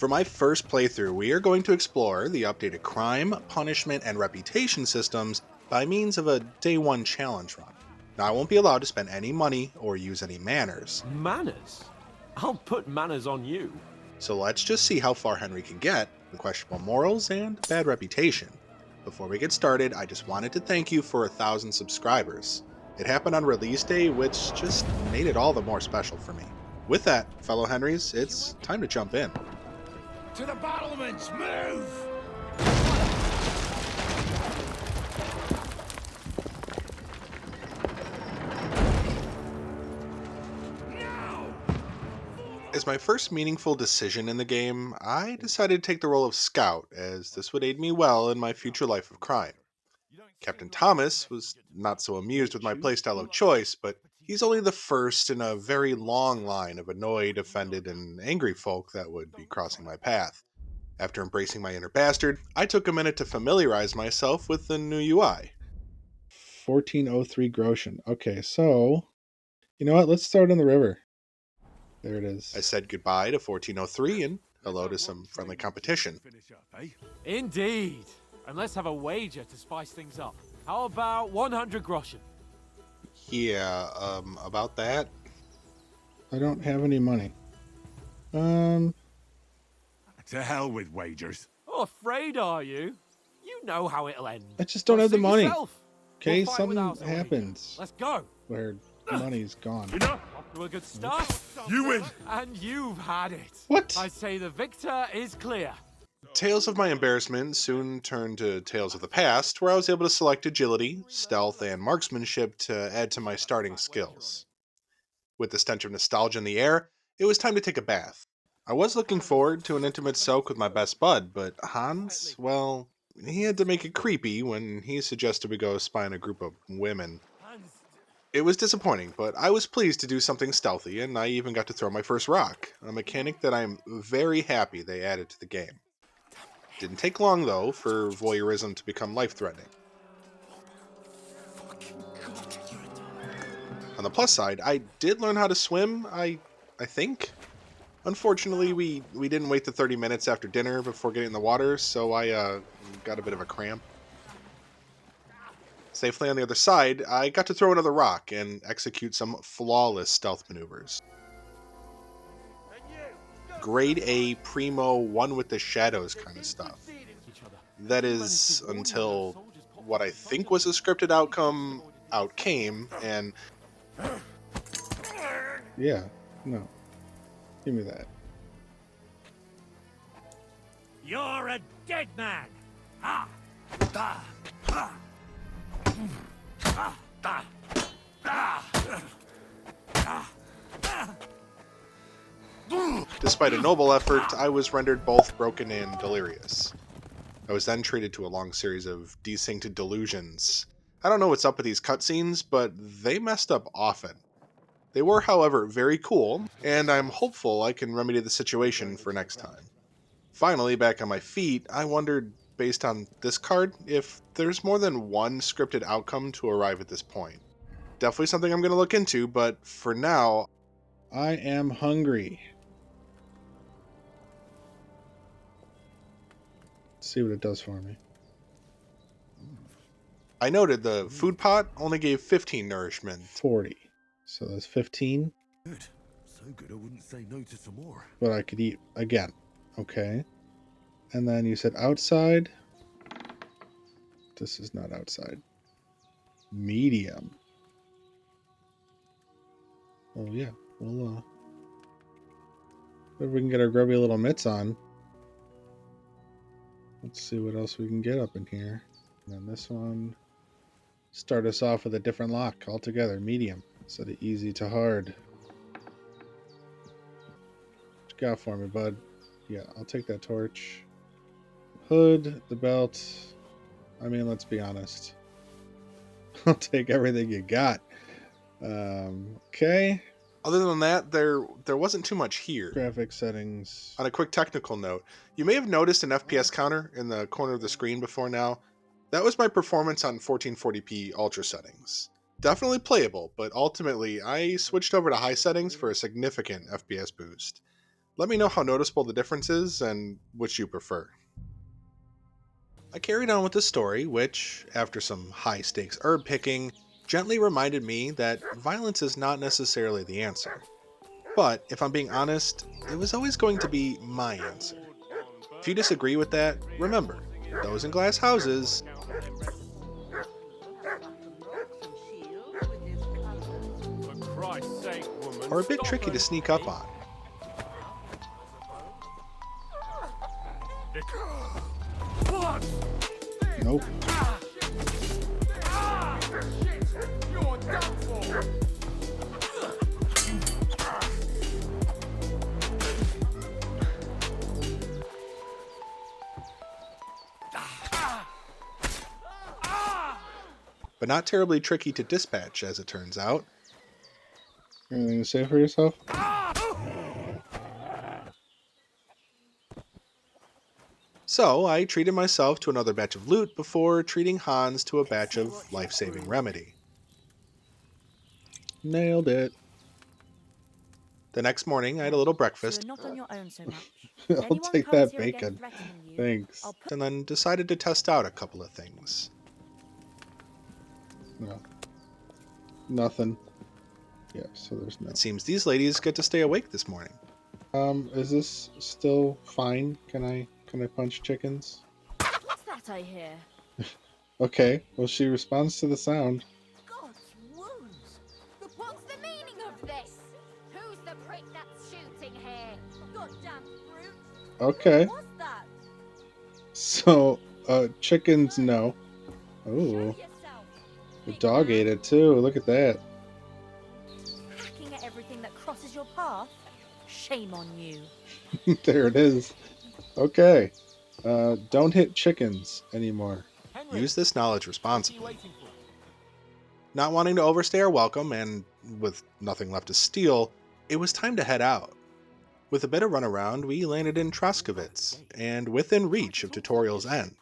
For my first playthrough, we are going to explore the updated crime, punishment, and reputation systems by means of a Day 1 challenge run. Now, I won't be allowed to spend any money or use any manners. Manners? I'll put manners on you. So let's just see how far Henry can get with questionable morals and bad reputation. Before we get started, I just wanted to thank you for 1,000 subscribers. It happened on release day, which just made it all the more special for me. With that, fellow Henrys, it's time to jump in. To the battlements, move! As my first meaningful decision in the game, I decided to take the role of Scout, as this would aid me well in my future life of crime. Captain Thomas was not so amused with my playstyle of choice, but he's only the first in a very long line of annoyed, offended, and angry folk that would be crossing my path. After embracing my inner bastard, I took a minute to familiarize myself with the new UI. 1403 groschen. Okay, so, you know what? Let's start in the river. There it is. I said goodbye to 1403 and hello to some friendly competition. Indeed. And let's have a wager to spice things up. How about 100 groschen? Yeah, about that? I don't have any money. To hell with wagers. Oh, afraid are you? You know how it'll end. I just don't have the money. Yourself. Okay, We'll something happens Let's go. where the money's gone. Enough! Off to a good start. You win! And you've had it. What? I say the victor is clear. Tales of my embarrassment soon turned to tales of the past, where I was able to select agility, stealth, and marksmanship to add to my starting skills. With the stench of nostalgia in the air, it was time to take a bath. I was looking forward to an intimate soak with my best bud, but Hans, well, he had to make it creepy when he suggested we go spy on a group of women. It was disappointing, but I was pleased to do something stealthy, and I even got to throw my first rock, a mechanic that I'm very happy they added to the game. Didn't take long, though, for voyeurism to become life-threatening. On the plus side, I did learn how to swim, I think. Unfortunately, we didn't wait the 30 minutes after dinner before getting in the water, so I got a bit of a cramp. Safely on the other side, I got to throw another rock and execute some flawless stealth maneuvers. Grade A, primo, one with the shadows kind of stuff. That is, until what I think was a scripted outcome outcame, and... Yeah, no. Give me that. You're a dead man! Ah! Ah! Ah! Ah! Ah! Ah! Ah! Despite a noble effort, I was rendered both broken and delirious. I was then treated to a long series of desynced delusions. I don't know what's up with these cutscenes, but they messed up often. They were, however, very cool, and I'm hopeful I can remedy the situation for next time. Finally, back on my feet, I wondered, based on this card, if there's more than one scripted outcome to arrive at this point. Definitely something I'm going to look into, but for now... I am hungry. Let's see what it does for me. I noted the food pot only gave 15 nourishment. 40. So that's 15. Good. So good I wouldn't say no to some more. But I could eat again. Okay. And then you said outside. This is not outside. Medium. Oh yeah. We'll if we can get our grubby little mitts on. Let's see what else we can get up in here. And then this one. Start us off with a different lock altogether. Medium. Instead of easy to hard. What you got for me, bud? Yeah, I'll take that torch. Hood, the belt. I mean, let's be honest. I'll take everything you got. Okay. Other than that, there wasn't too much here. Graphic settings. On a quick technical note, you may have noticed an FPS counter in the corner of the screen before now. That was my performance on 1440p ultra settings. Definitely playable, but ultimately I switched over to high settings for a significant FPS boost. Let me know how noticeable the difference is and which you prefer. I carried on with the story, which, after some high stakes herb picking, gently reminded me that violence is not necessarily the answer. But, if I'm being honest, it was always going to be my answer. If you disagree with that, remember, those in glass houses For Christ's sake, woman, are a bit stop tricky to hurting sneak up me. on. What? Nope. You're done for. But not terribly tricky to dispatch, as it turns out. Anything to say for yourself? So, I treated myself to another batch of loot before treating Hans to a batch of life-saving remedy. Nailed it. The next morning, I had a little So breakfast you're not on your own so much. If I'll anyone take comes that here again bacon. threatening you, Thanks. I'll put and then decided to test out a couple of things. No. Nothing. Yeah, so there's no. It seems these ladies get to stay awake this morning. Is this still fine? Can I punch chickens? What's that I hear? Okay, well she responds to the sound. God's wounds! What's the meaning of this? Who's the prick that's shooting here? Goddamn brute! Okay. What's that? So, chickens no. Show Ooh, yourself, the big dog man. ate it too. Look at that. Hacking at everything that crosses your path? Shame on you. There it is. Okay. Don't hit chickens anymore. Henry, Use this knowledge what are you responsibly. waiting for? Not wanting to overstay our welcome, and with nothing left to steal, it was time to head out. With a bit of runaround, we landed in Troskowitz, and within reach of tutorial's end.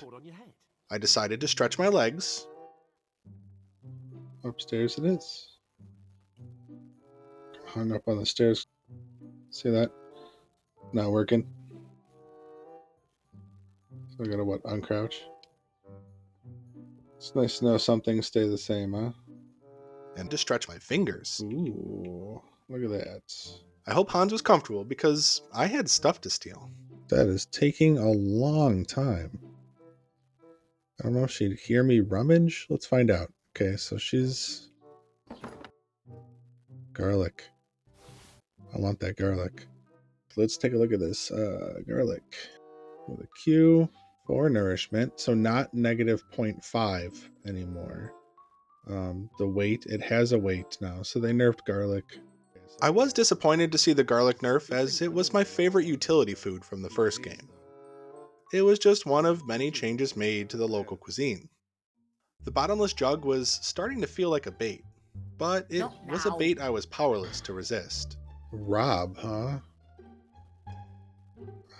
I decided to stretch my legs, Upstairs it is. Hung up on the stairs. See that? Not working. So I gotta what? Uncrouch. It's nice to know some things stay the same, huh? and to stretch my fingers. Ooh, look at that. I hope Hans was comfortable because I had stuff to steal. That is taking a long time. I don't know if she'd hear me rummage. Let's find out. Okay, so she's... Garlic. I want that garlic. Let's take a look at this. Garlic. With a Q for nourishment. So not negative 0.5 anymore. The weight, it has a weight now. So they nerfed garlic. I was disappointed to see the garlic nerf as it was my favorite utility food from the first game. It was just one of many changes made to the local cuisine. The bottomless jug was starting to feel like a bait, but it Not was a now. bait I was powerless to resist. Rob, huh?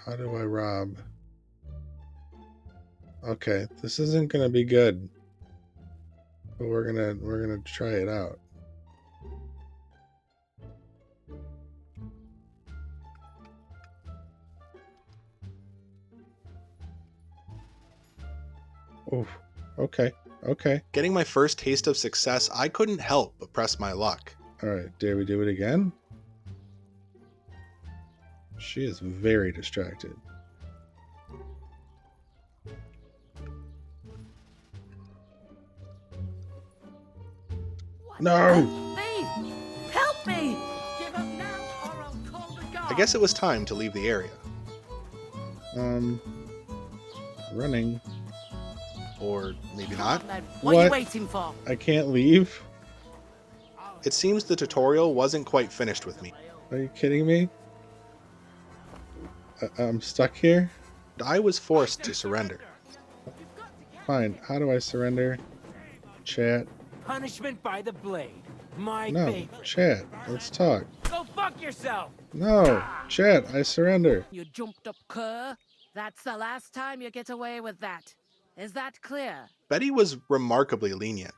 How do I rob? Okay, this isn't gonna be good. But we're gonna try it out. Oh, okay, okay. Getting my first taste of success, I couldn't help but press my luck. All right, dare we do it again? She is very distracted. No! Me! Help me! Give up now, or I'll call the guards. I guess it was time to leave the area. Running. Or maybe not. Then what are you What? waiting for? I can't leave? It seems the tutorial wasn't quite finished with me. Are you kidding me? I'm stuck here? I was forced to surrender. Fine, how do I surrender? Chat. Punishment by the blade. My No, favorite. chat, let's talk. Go fuck yourself! No, chat, I surrender. You jumped up, cur. That's the last time you get away with that. Is that clear? Betty was remarkably lenient.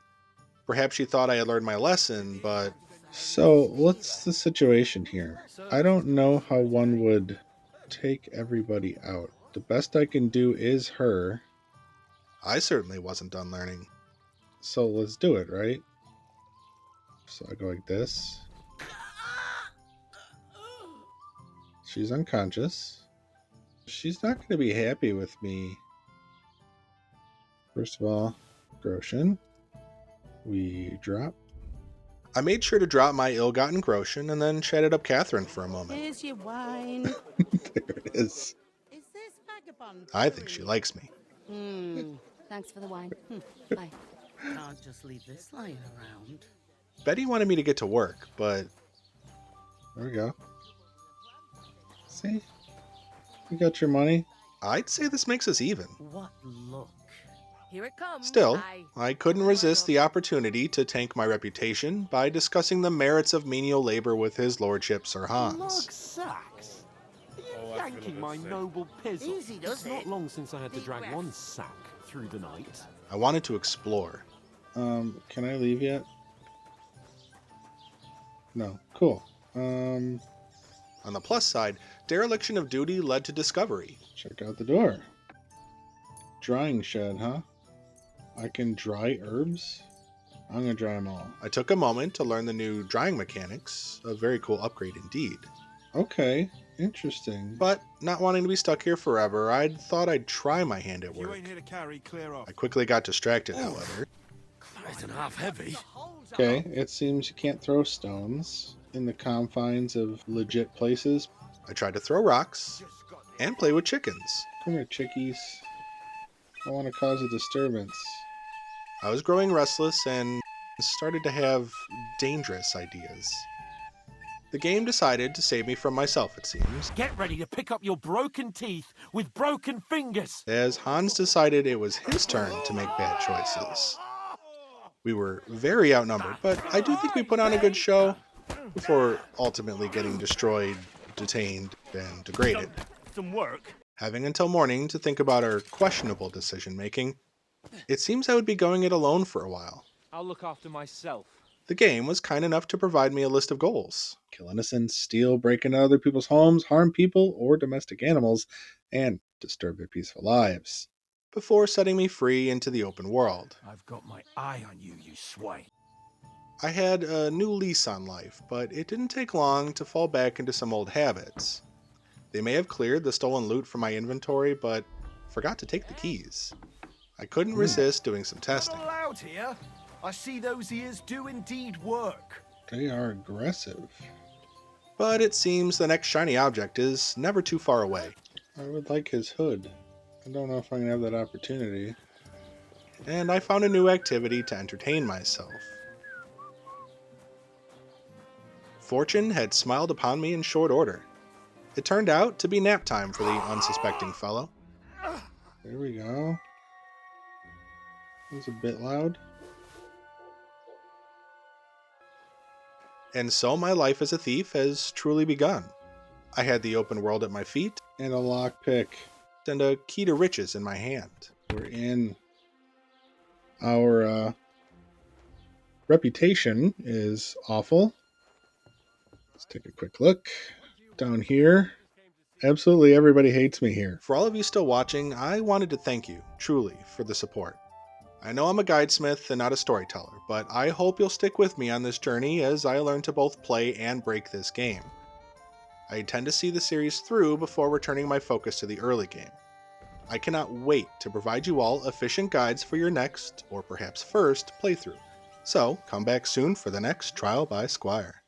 Perhaps she thought I had learned my lesson, but So, what's the situation here? I don't know how one would take everybody out. The best I can do is her. I certainly wasn't done learning. So let's do it, right? So I go like this. She's unconscious. She's not going to be happy with me. First of all, groschen. We drop. I made sure to drop my ill-gotten groschen and then chatted up Catherine for a moment. Here's your wine. There it is. Is this vagabond? I think she likes me. Thanks for the wine. Bye. Can't just leave this lying around. Betty wanted me to get to work, but There we go. See? You got your money. I'd say this makes us even. What luck. Here it comes. Still, I couldn't resist the opportunity to tank my reputation by discussing the merits of menial labor with his lordship Sir Log Hans. sacks? Are you yanking my noble pizzle? Easy does It's not it. long since I had to Deep drag breath. one sack through the night. I wanted to explore. Can I leave yet? No. Cool. On the plus side, dereliction of duty led to discovery. Check out the door. Drying shed, huh? I can dry herbs? I'm gonna dry them all. I took a moment to learn the new drying mechanics, a very cool upgrade indeed. Okay, interesting. But not wanting to be stuck here forever, I thought I'd try my hand at You work. ain't here to carry, clear off. I quickly got distracted, however. Isn't half heavy. Okay, it seems you can't throw stones in the confines of legit places. I tried to throw rocks and play with chickens. Come here, chickies. I want to cause a disturbance. I was growing restless and started to have dangerous ideas. The game decided to save me from myself, it seems, Get ready to pick up your broken teeth with broken fingers. as Hans decided it was his turn to make bad choices. We were very outnumbered, but I do think we put on a good show before ultimately getting destroyed, detained, and degraded. Some work. Having until morning to think about our questionable decision making, it seems I would be going it alone for a while. I'll look after myself. The game was kind enough to provide me a list of goals. Kill innocents, steal, break into other people's homes, harm people or domestic animals, and disturb their peaceful lives. Before setting me free into the open world. I've got my eye on you, you swine. I had a new lease on life, but it didn't take long to fall back into some old habits. They may have cleared the stolen loot from my inventory, but forgot to take the keys. I couldn't resist doing some testing. Allowed here. I see those ears do indeed work. They are aggressive. But it seems the next shiny object is never too far away. I would like his hood. I don't know if I'm going to have that opportunity. And I found a new activity to entertain myself. Fortune had smiled upon me in short order. It turned out to be nap time for the unsuspecting fellow. There we go. That was a bit loud. And so my life as a thief has truly begun. I had the open world at my feet And a lockpick. and a key to riches in my hand. We're in. Our reputation is awful. Let's take a quick look. Down here, absolutely everybody hates me here. For all of you still watching, I wanted to thank you, truly, for the support. I know I'm a guidesmith and not a storyteller, but I hope you'll stick with me on this journey as I learn to both play and break this game. I intend to see the series through before returning my focus to the early game. I cannot wait to provide you all efficient guides for your next, or perhaps first, playthrough. So, come back soon for the next Trial by Squire.